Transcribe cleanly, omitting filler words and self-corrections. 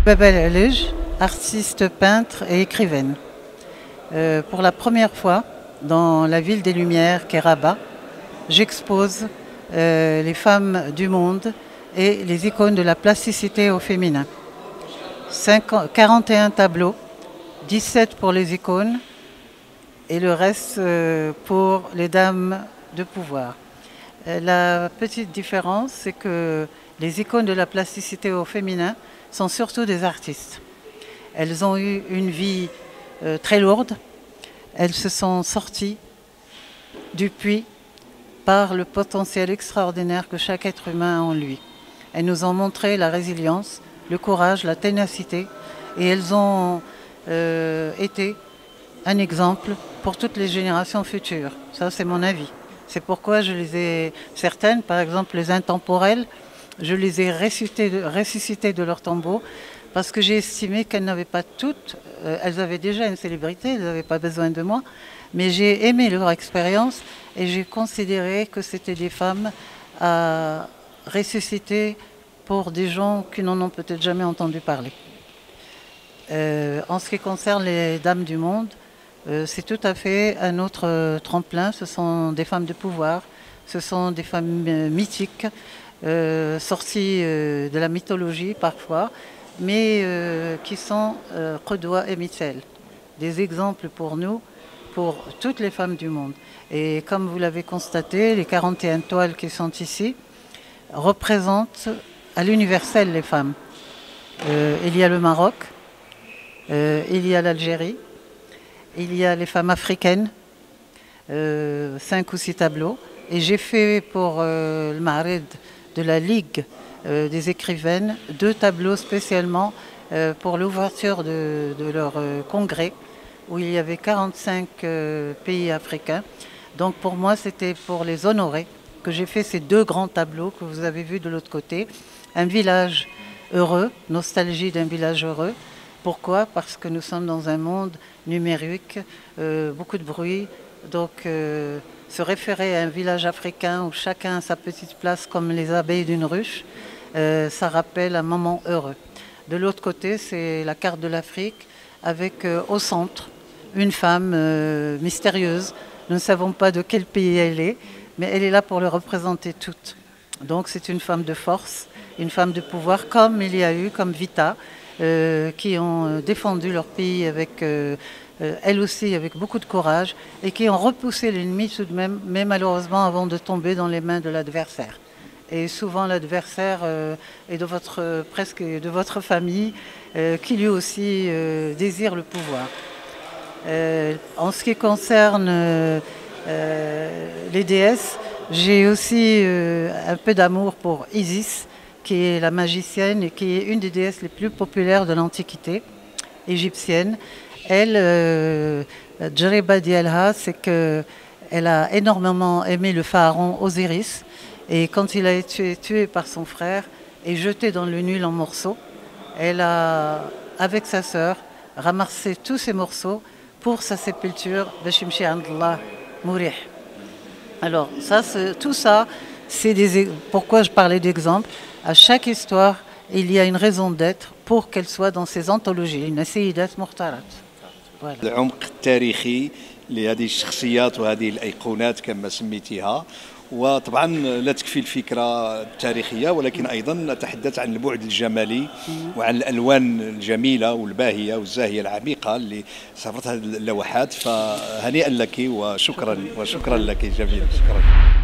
Baba El Alej, artiste, peintre et écrivaine. Pour la première fois, dans la ville des Lumières, qui est Rabat, j'expose les femmes du monde et les icônes de la plasticité au féminin. 41 tableaux, 17 pour les icônes et le reste pour les dames de pouvoir. La petite différence, c'est que les icônes de la plasticité au féminin sont surtout des artistes. Elles ont eu une vie très lourde. Elles se sont sorties du puits par le potentiel extraordinaire que chaque être humain a en lui. Elles nous ont montré la résilience, le courage, la ténacité, et elles ont été un exemple pour toutes les générations futures. Ça, c'est mon avis. C'est pourquoi je les ai, certaines, par exemple les intemporelles, je les ai ressuscitées de leur tombeau parce que j'ai estimé qu'elles n'avaient pas toutes, elles avaient déjà une célébrité, elles n'avaient pas besoin de moi, mais j'ai aimé leur expérience et j'ai considéré que c'était des femmes à ressusciter pour des gens qui n'en ont peut-être jamais entendu parler. En ce qui concerne les dames du monde, c'est tout à fait un autre tremplin. Ce sont des femmes de pouvoir, ce sont des femmes mythiques, sorties de la mythologie parfois, mais qui sont Qudwa et Mithal, des exemples pour nous, pour toutes les femmes du monde. Et comme vous l'avez constaté, les 41 toiles qui sont ici représentent à l'universel les femmes. Il y a le Maroc, il y a l'Algérie, il y a les femmes africaines, 5 ou 6 tableaux. Et j'ai fait pour le Ma'rid de la Ligue des écrivaines 2 tableaux spécialement pour l'ouverture de leur congrès, où il y avait 45 pays africains. Donc pour moi, c'était pour les honorer que j'ai fait ces 2 grands tableaux que vous avez vus de l'autre côté. Un village heureux, nostalgie d'un village heureux. Pourquoi? Parce que nous sommes dans un monde numérique, beaucoup de bruit. Donc se référer à un village africain où chacun a sa petite place comme les abeilles d'une ruche, ça rappelle un moment heureux. De l'autre côté, c'est la carte de l'Afrique avec au centre une femme mystérieuse. Nous ne savons pas de quel pays elle est, mais elle est là pour le représenter toutes. Donc c'est une femme de force, une femme de pouvoir, comme il y a eu, comme Vita, qui ont défendu leur pays avec, elles aussi avec beaucoup de courage, et qui ont repoussé l'ennemi tout de même, mais malheureusement avant de tomber dans les mains de l'adversaire. Et souvent l'adversaire est presque de votre famille, qui lui aussi désire le pouvoir. En ce qui concerne les déesses, j'ai aussi un peu d'amour pour Isis, qui est la magicienne et qui est une des déesses les plus populaires de l'Antiquité égyptienne. Elle, Djeriba Dialha, c'est qu'elle a énormément aimé le pharaon Osiris, et quand il a été tué par son frère et jeté dans le Nil en morceaux, elle a, avec sa sœur, ramassé tous ces morceaux pour sa sépulture, Bashimshi Andallah Mourih. Alors, tout ça, c'est pourquoi je parlais d'exemple. À chaque histoire, il y a une raison d'être pour qu'elle soit dans ces anthologies. Une سيدات محترمات. Voilà. العمق التاريخي لهذه الشخصيات وهذه الأيقونات كما سميتيها، وطبعا لا تكفي الفكرة التاريخية ولكن أيضا نتحدث عن البعد الجمالي وعن الألوان الجميلة والباهية والزاهية العميقة اللي صورتها اللوحات. فهنيئا لك وشكرا لك جميل. شكرا.